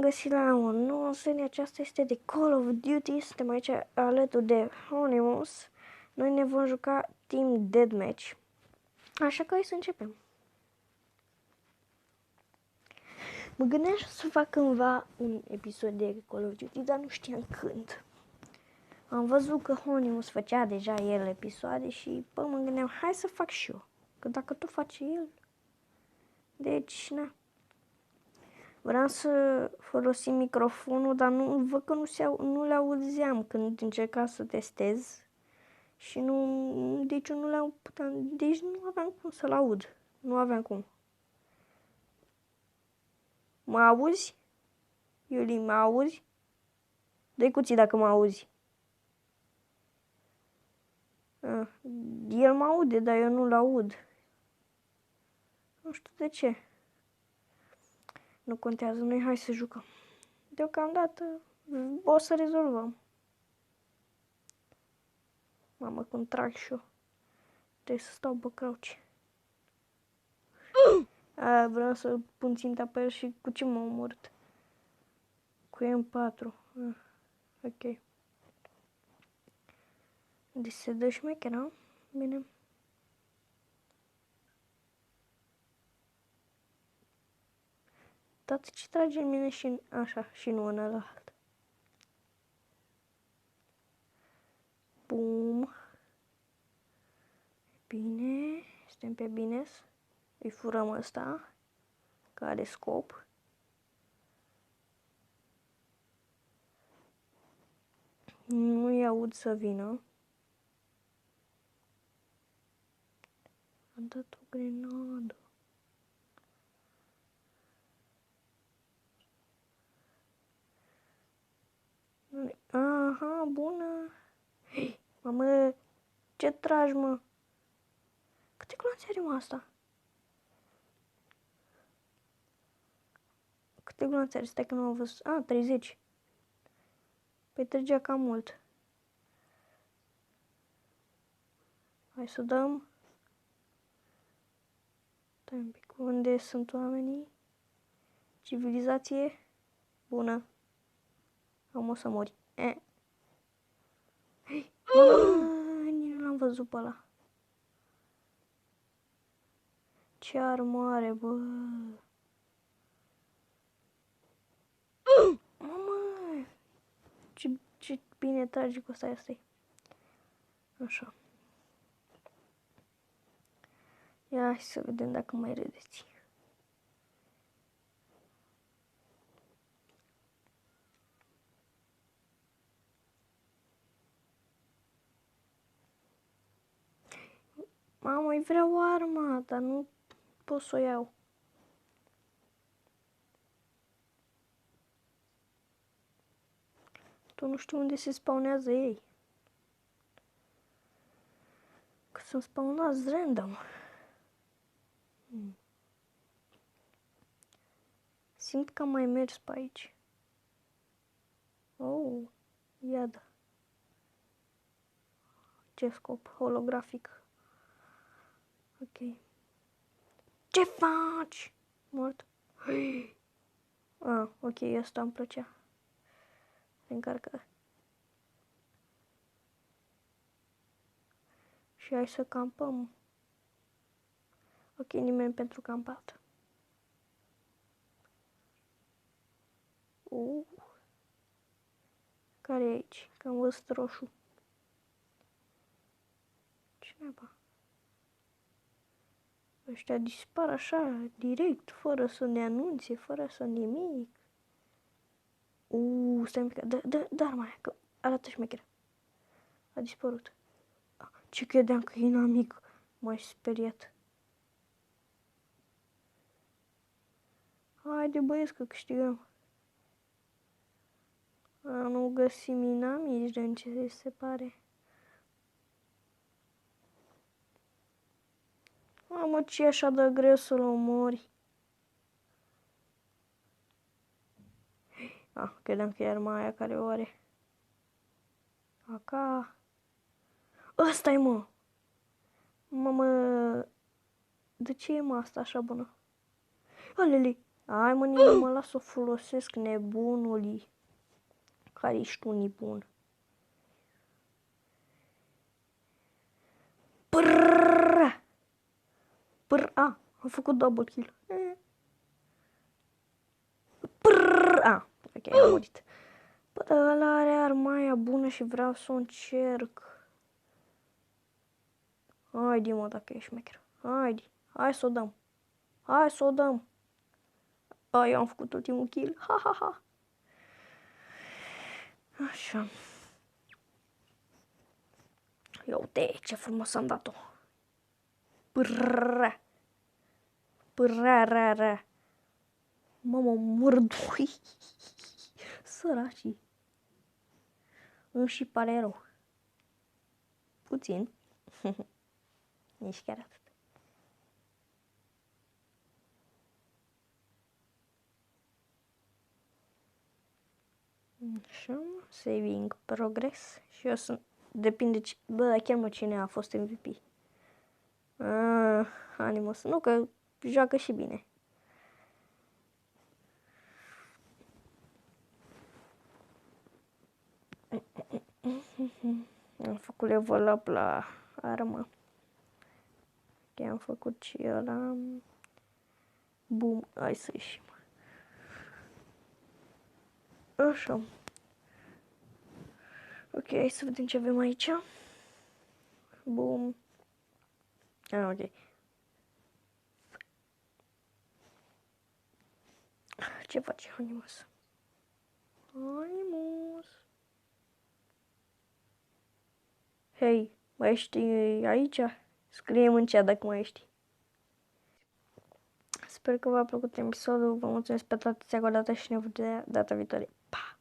găsit la o nouă serie, aceasta este de Call of Duty, suntem aici alături de Honimus. Noi ne vom juca Team Deathmatch, așa că hai să începem. Mă gândeam să fac cândva un episod de Call of Duty, dar nu știam când. Am văzut că Honimus făcea deja el episoade și mă gândeam, hai să fac și eu, că dacă tot face el, deci na. Vreau să folosim microfonul, dar văd că nu le auzeam când încercam să testez și deci eu nu le puteam, deci nu aveam cum să-l aud. Nu aveam cum. Mă auzi? Iuli, mă auzi? Dă-i cuții dacă mă auzi. El mă aude, dar eu nu-l aud. Nu știu de ce. Nu contează, noi hai să jucăm. Deocamdată o să rezolvăm. Mamă, cum trag și eu. Trebuie să stau pe crouch. Vreau să pun ținta pe el și cu ce m-a omorât? Cu M4. Ok. Deci se dă șmechera. Bine. Tată, ce trage în mine și așa, și nu în ălalt. Bum. Bine. Suntem pe bine. Îi furăm ăsta. Care are scop. Nu-i aud să vină. Am dat o grenadă. Aha, bună. Mamă, ce tragi, mă? Câte gloanțe are, mă, asta? Câte gloanțe are? Stai că nu am văzut. 30. Păi trăgea cam mult. Hai să dăm. Stai un pic. Unde sunt oamenii? Civilizație. Bună. O să mori. Nici nu l-am văzut pe ăla. Ce armoare, bă. Mamă. Ce bine trage cu ăsta. Așa. Ia hai să vedem dacă mai râdeți. Mamă, îi vreau arma, dar nu pot să o iau. Tu nu știu unde se spawnează ei. Că sunt spawnați random. Simt că am mai mers pe aici. Oh, iadă. Ce scop? Holografic. Ok. Ce faci? Mort. Ok, asta îmi plăcea. Încarcă. Și hai să campăm. Ok, nimeni pentru campat. Care e aici? Că am văzut roșu. Ce neba? Ăștia dispar așa, direct, fără să ne anunțe, fără să nimic. Stai un pic, dă arma aia, că arată șmecheră. A dispărut. Ce credeam că e inamic, m-ai speriat. Haide băieți că câștigăm. Nu găsim inamici de ce se pare. Mamă, ce așa de greu să-l omori. Credeam că e arma aia care o are. Aca. Ăsta-i, mă. Mamă. De ce e, mă, asta așa bună? Alele. Hai mă, nu mă las să o folosesc, nebunului. Care ești tu nebun? Prrrr! A, am făcut double kill. Prrrr! A, ok, am murit. Bă, dar ăla are armaia bună și vreau să o încerc. Haide, mă, dacă ești șmecher. Haide, hai să o dăm. Hai să o dăm. A, eu am făcut ultimul kill. Ha, ha, ha. Așa. Ia uite ce frumos am dat-o. Prrrr. Prrrr. Mamă, murdui. Săracii. Îmi și pare rău. Puțin. Nici chiar atât. Așa, saving progress. Și eu sunt, depinde, bă, chiar mă, cine a fost MVP. Animus, nu că joacă și bine. Am făcut level up la armă. Ok, am făcut și ăla. Bum, hai să ieșim. Așa. Ok, hai să vedem ce avem aici. Bum. Ok. Ce face Animus? Animus. Hei, mai ești aici? Scrie-mi în chat dacă mai ești. Sper că v-a plăcut episodul. Vă mulțumesc pentru atenția cu o dată și ne vedem data viitoare. Pa!